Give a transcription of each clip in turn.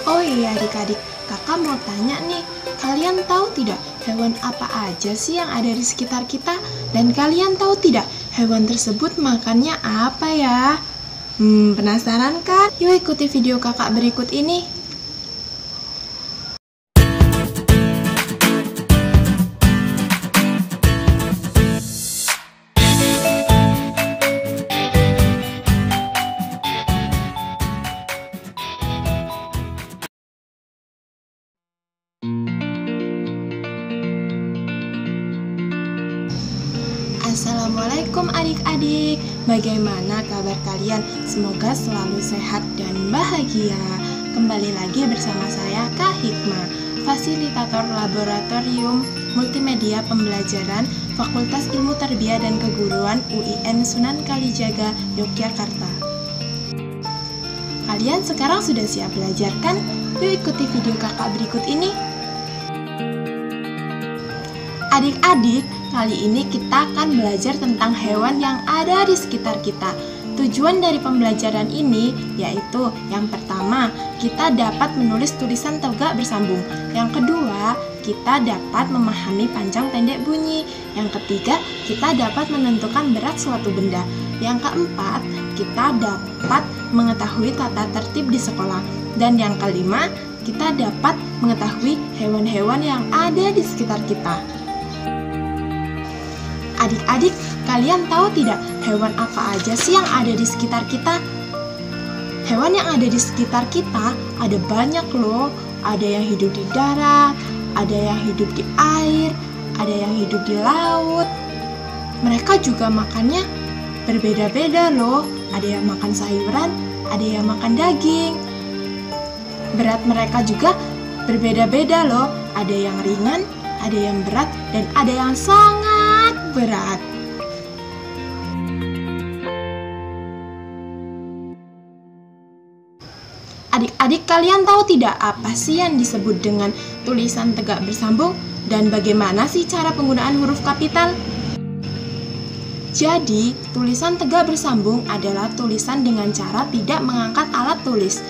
Oh iya adik-adik, kakak mau tanya nih, kalian tahu tidak hewan apa aja sih yang ada di sekitar kita? Dan kalian tahu tidak hewan tersebut makannya apa ya? Penasaran kan? Yuk ikuti video kakak berikut ini. Assalamualaikum adik-adik, bagaimana kabar kalian? Semoga selalu sehat dan bahagia. Kembali lagi bersama saya Kak Hikmah, Fasilitator Laboratorium Multimedia Pembelajaran Fakultas Ilmu Tarbiyah dan Keguruan UIN Sunan Kalijaga, Yogyakarta. Kalian sekarang sudah siap belajar kan? Yuk ikuti video kakak berikut ini. Adik-adik, kali ini kita akan belajar tentang hewan yang ada di sekitar kita. Tujuan dari pembelajaran ini yaitu yang pertama, kita dapat menulis tulisan tegak bersambung. Yang kedua, kita dapat memahami panjang pendek bunyi. Yang ketiga, kita dapat menentukan berat suatu benda. Yang keempat, kita dapat mengetahui tata tertib di sekolah. Dan yang kelima, kita dapat mengetahui hewan-hewan yang ada di sekitar kita. Adik-adik, kalian tahu tidak hewan apa aja sih yang ada di sekitar kita? Hewan yang ada di sekitar kita ada banyak loh. Ada yang hidup di darat, ada yang hidup di air, ada yang hidup di laut. Mereka juga makannya berbeda-beda loh. Ada yang makan sayuran, ada yang makan daging. Berat mereka juga berbeda-beda loh. Ada yang ringan, ada yang berat, dan ada yang sangat berat. Adik-adik, kalian tahu tidak apa sih yang disebut dengan tulisan tegak bersambung dan bagaimana sih cara penggunaan huruf kapital? Jadi, tulisan tegak bersambung adalah tulisan dengan cara tidak mengangkat alat tulis.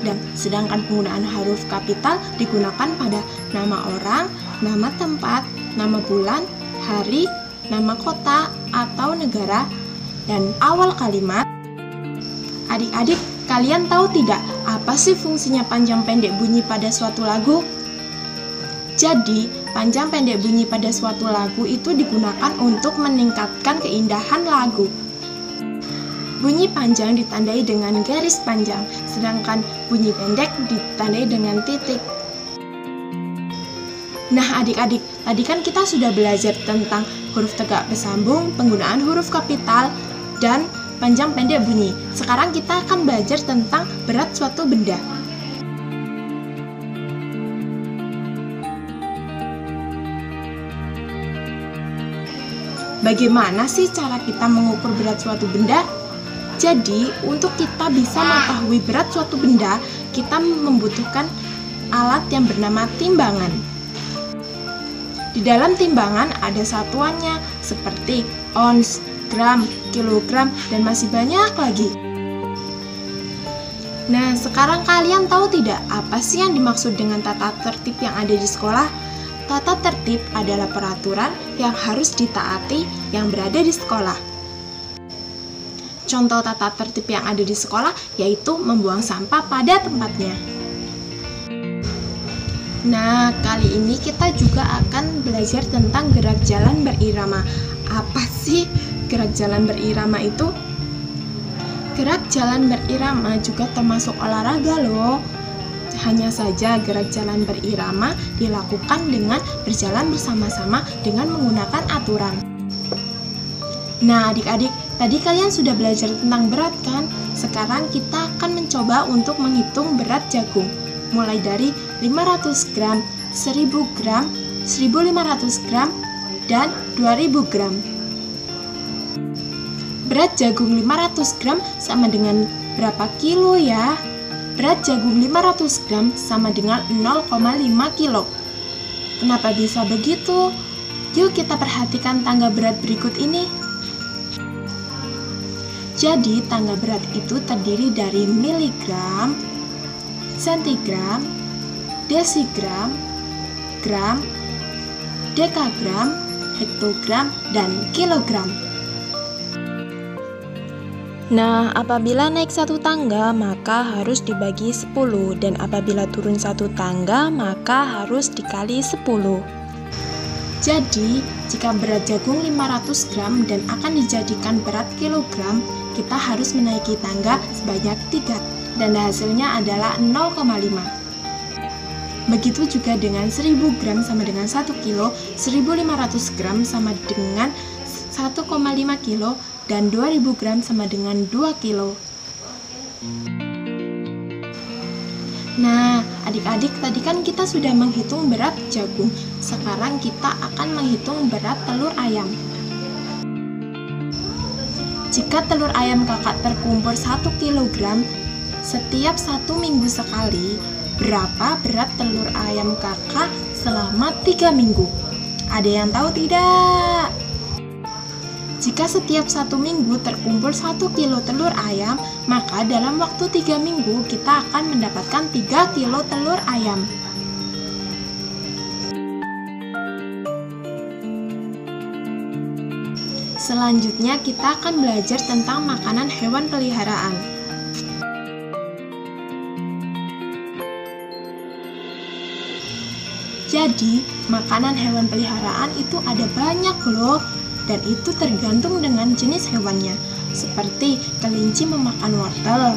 Dan sedangkan penggunaan huruf kapital digunakan pada nama orang, nama tempat, nama bulan, hari, nama kota atau negara, dan awal kalimat. Adik-adik, kalian tahu tidak apa sih fungsinya panjang pendek bunyi pada suatu lagu? Jadi, panjang pendek bunyi pada suatu lagu itu digunakan untuk meningkatkan keindahan lagu. Bunyi panjang ditandai dengan garis panjang, sedangkan bunyi pendek ditandai dengan titik. Nah adik-adik, tadi kan kita sudah belajar tentang huruf tegak bersambung, penggunaan huruf kapital, dan panjang pendek bunyi. Sekarang kita akan belajar tentang berat suatu benda. Bagaimana sih cara kita mengukur berat suatu benda? Jadi, untuk kita bisa mengetahui berat suatu benda, kita membutuhkan alat yang bernama timbangan. Di dalam timbangan ada satuannya seperti ons, gram, kilogram, dan masih banyak lagi. Nah, sekarang kalian tahu tidak apa sih yang dimaksud dengan tata tertib yang ada di sekolah? Tata tertib adalah peraturan yang harus ditaati yang berada di sekolah. Contoh tata tertib yang ada di sekolah yaitu membuang sampah pada tempatnya. Nah, kali ini kita juga akan belajar tentang gerak jalan berirama. Apa sih gerak jalan berirama itu? Gerak jalan berirama juga termasuk olahraga loh. Hanya saja gerak jalan berirama dilakukan dengan berjalan bersama-sama dengan menggunakan aturan. Nah, adik-adik, tadi kalian sudah belajar tentang berat kan? Sekarang kita akan mencoba untuk menghitung berat jagung. Mulai dari 500 gram, 1000 gram, 1500 gram, dan 2000 gram. Berat jagung 500 gram sama dengan berapa kilo ya? Berat jagung 500 gram sama dengan 0,5 kilo. Kenapa bisa begitu? Yuk kita perhatikan tangga berat berikut ini. Jadi tangga berat itu terdiri dari miligram, sentigram, desigram, gram, dekagram, hektogram, dan kilogram. Nah, apabila naik satu tangga maka harus dibagi 10, dan apabila turun satu tangga maka harus dikali 10. Jadi, jika berat jagung 500 gram dan akan dijadikan berat kilogram, kita harus menaiki tangga sebanyak 3, dan hasilnya adalah 0,5. Begitu juga dengan 1000 gram sama dengan 1 kilo, 1500 gram sama dengan 1,5 kilo, dan 2000 gram sama dengan 2 kilo. Nah, adik-adik, tadi kan kita sudah menghitung berat jagung. Sekarang kita akan menghitung berat telur ayam. Jika telur ayam kakak terkumpul 1 kg setiap 1 minggu sekali, berapa berat telur ayam kakak selama 3 minggu? Ada yang tahu tidak? Jika setiap 1 minggu terkumpul 1 kilo telur ayam, maka dalam waktu 3 minggu kita akan mendapatkan 3 kilo telur ayam. Selanjutnya kita akan belajar tentang makanan hewan peliharaan. Jadi, makanan hewan peliharaan itu ada banyak loh. Dan itu tergantung dengan jenis hewannya, seperti kelinci memakan wortel,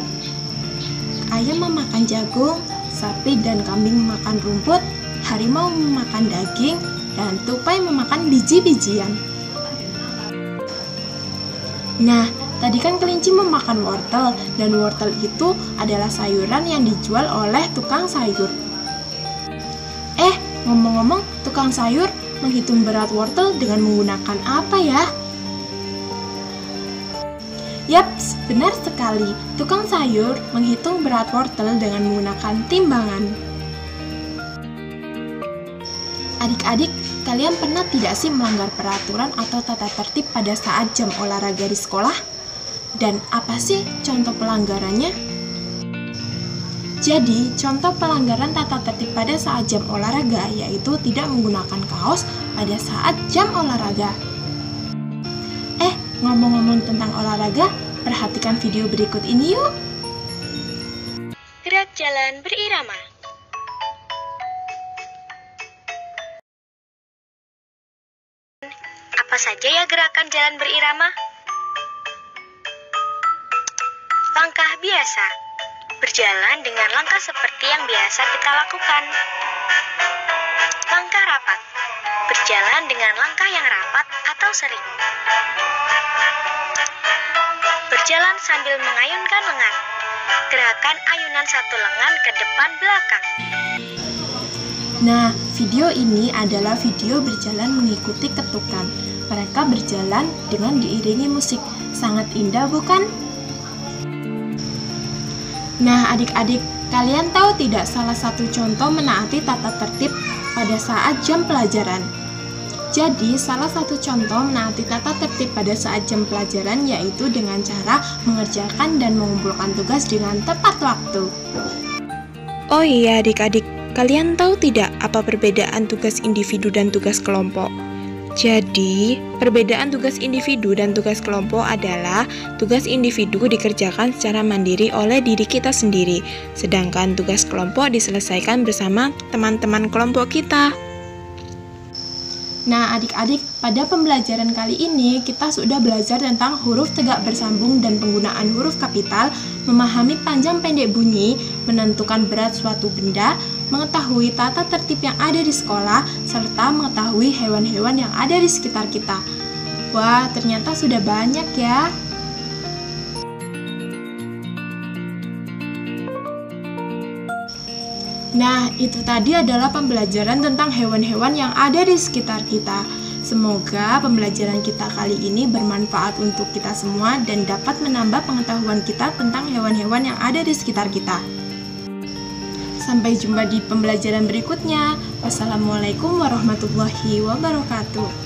ayam memakan jagung, sapi dan kambing memakan rumput, harimau memakan daging, dan tupai memakan biji-bijian. Nah, tadi kan kelinci memakan wortel, dan wortel itu adalah sayuran yang dijual oleh tukang sayur. Ngomong-ngomong, tukang sayur menghitung berat wortel dengan menggunakan apa ya? Yaps, benar sekali. Tukang sayur menghitung berat wortel dengan menggunakan timbangan. Adik-adik, kalian pernah tidak sih melanggar peraturan atau tata tertib pada saat jam olahraga di sekolah? Dan apa sih contoh pelanggarannya? Jadi, contoh pelanggaran tata tertib pada saat jam olahraga yaitu tidak menggunakan kaos pada saat jam olahraga. Ngomong-ngomong tentang olahraga, perhatikan video berikut ini yuk. Gerak jalan berirama. Apa saja ya gerakan jalan berirama? Langkah biasa. Berjalan dengan langkah seperti yang biasa kita lakukan. Langkah rapat. Berjalan dengan langkah yang rapat atau sering. Berjalan sambil mengayunkan lengan. Gerakan ayunan satu lengan ke depan belakang. Nah, video ini adalah video berjalan mengikuti ketukan. Mereka berjalan dengan diiringi musik. Sangat indah, bukan? Nah, adik-adik, kalian tahu tidak salah satu contoh menaati tata tertib pada saat jam pelajaran? Jadi, salah satu contoh menaati tata tertib pada saat jam pelajaran yaitu dengan cara mengerjakan dan mengumpulkan tugas dengan tepat waktu. Oh iya adik-adik, kalian tahu tidak apa perbedaan tugas individu dan tugas kelompok? Jadi, perbedaan tugas individu dan tugas kelompok adalah tugas individu dikerjakan secara mandiri oleh diri kita sendiri, sedangkan tugas kelompok diselesaikan bersama teman-teman kelompok kita. Nah, adik-adik, pada pembelajaran kali ini kita sudah belajar tentang huruf tegak bersambung dan penggunaan huruf kapital, memahami panjang pendek bunyi, menentukan berat suatu benda, mengetahui tata tertib yang ada di sekolah, serta mengetahui hewan-hewan yang ada di sekitar kita. Wah, ternyata sudah banyak ya. Nah, itu tadi adalah pembelajaran tentang hewan-hewan yang ada di sekitar kita. Semoga pembelajaran kita kali ini bermanfaat untuk kita semua dan dapat menambah pengetahuan kita tentang hewan-hewan yang ada di sekitar kita. Sampai jumpa di pembelajaran berikutnya. Wassalamualaikum warahmatullahi wabarakatuh.